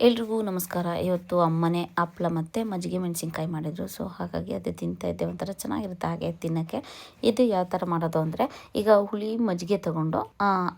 ಎಲ್ರಿಗೂ ನಮಸ್ಕಾರ. ಇವತ್ತು ಅಮ್ಮನೆ ಹಪ್ಪಳ ಮತ್ತು ಮಜ್ಜಿಗೆ ಮೆಣಸಿನ್ಕಾಯಿ ಮಾಡಿದರು. ಸೊ ಹಾಗಾಗಿ ಅದೇ ತಿಂತಾ ಇದ್ದೆ. ಒಂಥರ ಚೆನ್ನಾಗಿರುತ್ತೆ ಹಾಗೆ ತಿನ್ನೋಕ್ಕೆ. ಇದು ಯಾವ ಥರ ಮಾಡೋದು ಅಂದರೆ, ಈಗ ಹುಳಿ ಮಜ್ಜಿಗೆ ತೊಗೊಂಡು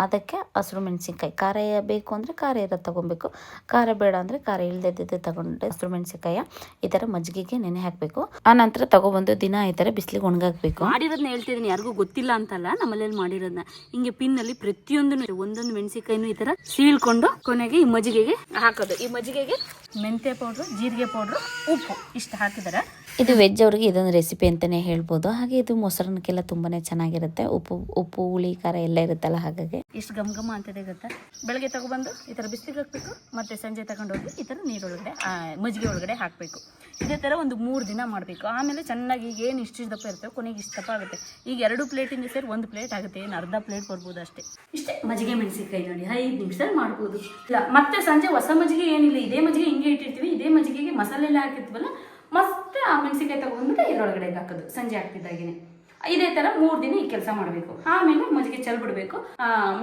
ಅದಕ್ಕೆ ಹಸಿರು ಮೆಣಸಿನ್ಕಾಯಿ, ಖಾರ ಬೇಕು ಅಂದರೆ ಖಾರ ಇರೋದು ತೊಗೊಬೇಕು, ಖಾರ ಬೇಡ ಅಂದರೆ ಖಾರ ಇಲ್ಲದಿದ್ದೆ ತೊಗೊಂಡು ಹಸಿರು ಮೆಣಸಿನ್ಕಾಯ ಈ ಥರ ಮಜ್ಜಿಗೆಗೆ ನೆನೆ ಹಾಕಬೇಕು. ಆ ನಂತರ ತೊಗೊಬಂದು ದಿನ ಈ ಥರ ಬಿಸಿಲಿಗೆ ಒಣಗಾಕಬೇಕು. ಮಾಡಿರೋದನ್ನ ಹೇಳ್ತಿದ್ದೀನಿ, ಯಾರಿಗೂ ಗೊತ್ತಿಲ್ಲ ಅಂತಲ್ಲ, ನಮ್ಮಲ್ಲಿ ಮಾಡಿರೋದನ್ನ ಹಿಂಗೆ ಪಿನ್ನಲ್ಲಿ ಪ್ರತಿಯೊಂದನ್ನು ಒಂದೊಂದು ಮೆಣಸಿನ್ಕಾಯಿನೂ ಈ ಥರ ಸೀಳ್ಕೊಂಡು ಕೊನೆಗೆ ಈ ಮಜ್ಜಿಗೆಗೆ ಹಾಕೋದು. ಈ ಮಜ್ಜಿಗೆಗೆ ಮೆಂತ್ಯ ಪೌಡ್ರು, ಜೀರಿಗೆ ಪೌಡ್ರು, ಉಪ್ಪು ಇಷ್ಟು ಹಾಕಿದ್ದಾರೆ. ಇದು ವೆಜ್ ಅವ್ರಿಗೆ ಇದೊಂದು ರೆಸಿಪಿ ಅಂತಲೇ ಹೇಳ್ಬೋದು. ಹಾಗೆ ಇದು ಮೊಸರನ್ನಕ್ಕೆಲ್ಲ ತುಂಬಾ ಚೆನ್ನಾಗಿರುತ್ತೆ. ಉಪ್ಪು ಹುಳಿ ಖಾರ ಎಲ್ಲ ಇರುತ್ತಲ್ಲ, ಹಾಗಾಗಿ ಇಷ್ಟು ಘಮ ಅಂತದೆ ಗೊತ್ತಾ. ಬೆಳಗ್ಗೆ ತಗೊಬಂದು ಈ ಥರ ಬಿಸಿಲಿಗೆ ಹಾಕಬೇಕು, ಮತ್ತು ಸಂಜೆ ತಗೊಂಡೋಗಿ ಈ ಥರ ನೀರೊಳಗಡೆ ಮಜ್ಜಿಗೆ ಒಳಗಡೆ ಹಾಕಬೇಕು. ಇದೇ ಥರ ಒಂದು 3 ದಿನ ಮಾಡಬೇಕು. ಆಮೇಲೆ ಚೆನ್ನಾಗಿ ಈಗ ಏನು ಇಷ್ಟು ದಪ್ಪ ಇರ್ತವೆ, ಕೊನೆಗೆ ಇಷ್ಟು ದಪ್ಪ ಆಗುತ್ತೆ. ಈಗ 2 ಪ್ಲೇಟಿಂದ ಸೇರಿ 1 ಪ್ಲೇಟ್ ಆಗುತ್ತೆ, ಏನು ಅರ್ಧ ಪ್ಲೇಟ್ ಬರ್ಬೋದು ಅಷ್ಟೇ. ಇಷ್ಟೇ ಮಜ್ಜಿಗೆ ಮೆಣಸಿನ್ಕಾಯಿ ನೋಡಿ 5 ನಿಮಿಷದಲ್ಲಿ ಮಾಡ್ಬೋದು. ಇಲ್ಲ ಮತ್ತೆ ಸಂಜೆ ಹೊಸ ಮಜ್ಜಿಗೆ ಏನಿಲ್ಲ, ಇದೇ ಮಜ್ಜಿಗೆ ಹಿಂಗೆ ಇಟ್ಟಿರ್ತೀವಿ, ಇದೇ ಮಜ್ಜಿಗೆಗೆ ಮಸಾಲೆ ಎಲ್ಲ ಹಾಕಿರ್ತೀವಲ್ಲ, ಮತ್ತೆ ಆ ಮೆಣಸಿನ್ಕಾಯಿ ತಗೊಂಡ್ಬಿಟ್ಟು ಇದರೊಳಗಡೆ ಹಾಕೋದು ಸಂಜೆ ಆಗ್ತಿದ್ದಾಗೇನೆ. ಇದೇ ಥರ 3 ದಿನ ಈ ಕೆಲಸ ಮಾಡಬೇಕು. ಆಮೇಲೆ ಮಜ್ಜಿಗೆ ಚೆಲ್ಬಿಡ್ಬೇಕು.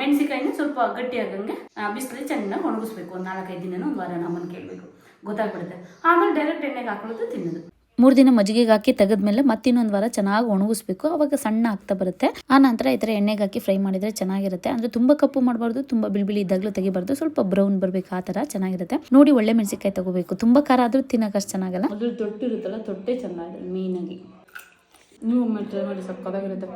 ಮೆಣಸಿನ್ಕಾಯಿನ ಸ್ವಲ್ಪ ಗಟ್ಟಿ ಆಗಂಗೆ ಬಿಸಿಲಲ್ಲಿ ಚೆನ್ನಾಗಿ ಒಣಗಿಸ್ಬೇಕು. ಒಂದು 4-5 ದಿನ, ಒಂದು ವಾರ ನಮ್ಮನ್ನು ಕೇಳಬೇಕು, ಗೊತ್ತಾಗ್ಬಿಡುತ್ತೆ. ಆಮೇಲೆ ಡೈರೆಕ್ಟ್ ಎಣ್ಣೆಗೆ ಹಾಕೊಳ್ಳೋದು, ತಿನ್ನೋದು. 3 ದಿನ ಮಜ್ಜಿಗೆಗೆ ಹಾಕಿ ತೆಗೆದ್ಮೇಲೆ ಮತ್ತೆ ಇನ್ನೊಂದು ವಾರ ಚೆನ್ನಾಗಿ ಒಣಗಿಸ್ಬೇಕು. ಅವಾಗ ಸಣ್ಣ ಆಗ್ತಾ ಬರುತ್ತೆ. ಆ ನಂತರ ಈ ಥರ ಎಣ್ಣೆಗೆ ಹಾಕಿ ಫ್ರೈ ಮಾಡಿದರೆ ಚೆನ್ನಾಗಿರುತ್ತೆ. ಅಂದರೆ ತುಂಬ ಕಪ್ಪು ಮಾಡಬಾರ್ದು, ತುಂಬ ಬಿಳಿ ಇದ್ದಾಗಲೂ ತೆಗಿಬಾರ್ದು, ಸ್ವಲ್ಪ ಬ್ರೌನ್ ಬರಬೇಕು, ಆ ಥರ ಚೆನ್ನಾಗಿರುತ್ತೆ. ನೋಡಿ ಒಳ್ಳೆ ಮೆಣಸಿನ್ಕಾಯಿ ತಗೋಬೇಕು. ತುಂಬ ಖಾರ ಆದರೂ ತಿನ್ನೋಕೆ ಅಷ್ಟು ಚೆನ್ನಾಗಲ್ಲ. ಅದ್ರ ತೊಟ್ಟಿರುತ್ತಲ್ಲ, ತೊಟ್ಟೆ ಚೆನ್ನಾಗಿದೆ ಮೇಯ್ನಾಗಿ. ನೀವು ಟ್ರೈ ಮಾಡಿ, ಸಕ್ಕತ್ತಾಗಿರುತ್ತೆ.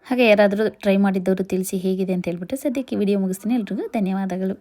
ಹಾಗೆ ಯಾರಾದರೂ ಟ್ರೈ ಮಾಡಿದ್ದವರು ತಿಳಿಸಿ ಹೇಗಿದೆ ಅಂತ ಹೇಳ್ಬಿಟ್ಟು ಸದ್ಯಕ್ಕೆ ವಿಡಿಯೋ ಮುಗಿಸ್ತೀನಿ. ಎಲ್ರಿಗೂ ಧನ್ಯವಾದಗಳು.